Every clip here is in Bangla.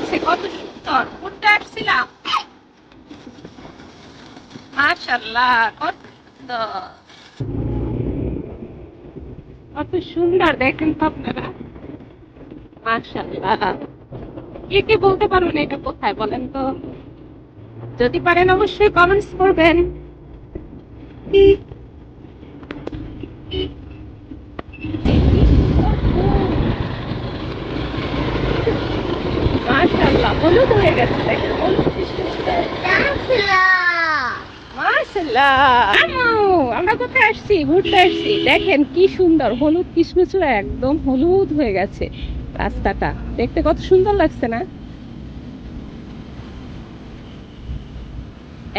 বলছে কত সুন্দর, ঘুরতে আসছিলাম। মাশাআল্লাহ, কত সুন্দর, কত সুন্দর দেখেন তো আপনারা। মাশাআল্লাহ, কে কে বলতে পারবেন এটা কোথায় বলেন তো? যদি পারেন অবশ্যই কমেন্টস করবেন। মাশাআল্লাহ, হলুদ হয়ে গেছে দেখেন, হলুদ মাশাআল্লাহ। আমরা কোথায় আসছি? ঘুরতে আসছি। দেখেন কি সুন্দর, হলুদ কিশমিশে একদম হলুদ হয়ে গেছে রাস্তাটা। দেখতে কত সুন্দর লাগছে না?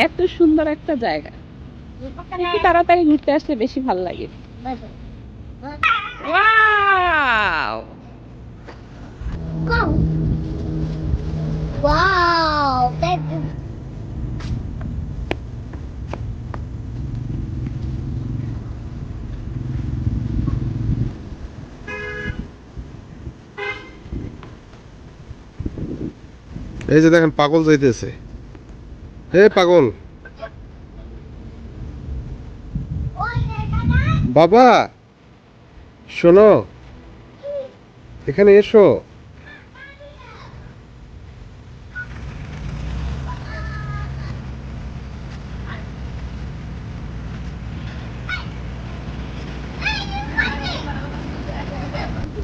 এত সুন্দর একটা জায়গা, একটু তাড়াতাড়ি ঘুরতে আসলে বেশি ভালো লাগে। Wow, Go. Wow, that is এই যে দেখেন পাগল যাইতেছে। হে পাগল বাবা, শোনো, এখানে এসো।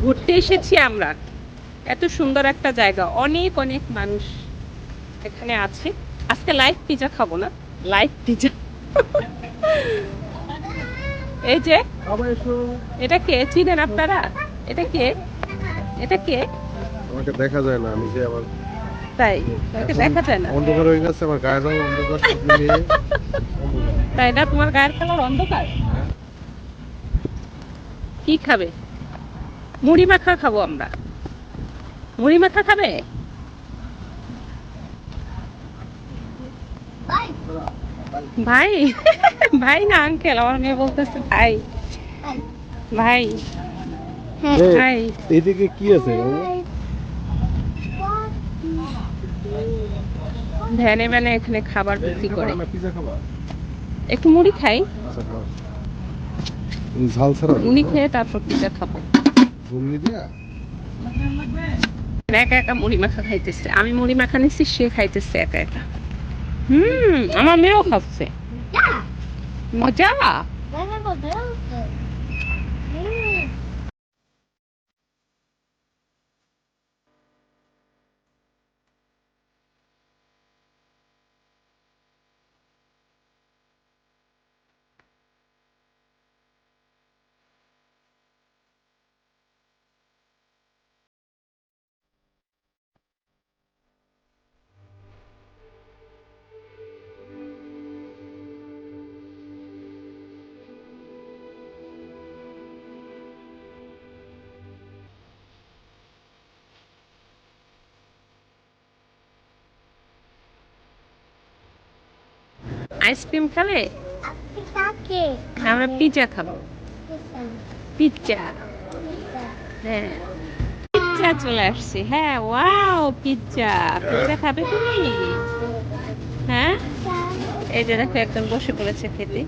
ঘুরতে এসেছি আমরা। এত সুন্দর একটা জায়গা, অনেক অনেক মানুষ এখানে আছে। আজকে লাইভ পিজা খাবো না, লাইভ পিজা। এই যে, বাবা এসো। এটা কে চিনেন আপনারা? এটা কে? এটা কে? আমাকে দেখা যায় না, আমি যে আবার তাই তোমাকে দেখা যায় না? অন্ধকার হয়ে গেছে, আমার গায়ের রং অন্ধকার, সব মিলিয়ে অন্ধকার। তাই না? তোমার গায়ের কালার অন্ধকার। কি খাবে? মুড়ি মাখা খাবো আমরা। মুড়ি মাখা খাবে? ভাই, ভাই না আঙ্কেল, আমার মেয়ে বলতেছে ভাই। ভাই, ভাই। এইদিকে কি আছে বাবু? ভ্যানে ভ্যানে এখানে খাবার বিক্রি করে। পিজা খাবা? একটু মুড়ি খাই, আচ্ছা খাও। ঝাল ছাড়া মুড়ি খেয়ে তারপর পিজা খাবো। ঘুমনি দিয়া একা একা মুড়ি মাখা খাইতেছে, আমি মুড়ি মাখা নিচ্ছি, সে খাইতেছে একা একা। আমার মেয়েও খাচ্ছে, মজা। আইসক্রিম খাবে? আমরা পিজা খাবো। পিজ্জা, হ্যাঁ পিজ্জা চলে আসছে। হ্যাঁ, ওয়াও, পিজ্জা। পিজ্জা খাবে তুমি? হ্যাঁ, এই যে দেখো একজন বসে পড়েছে খেতে।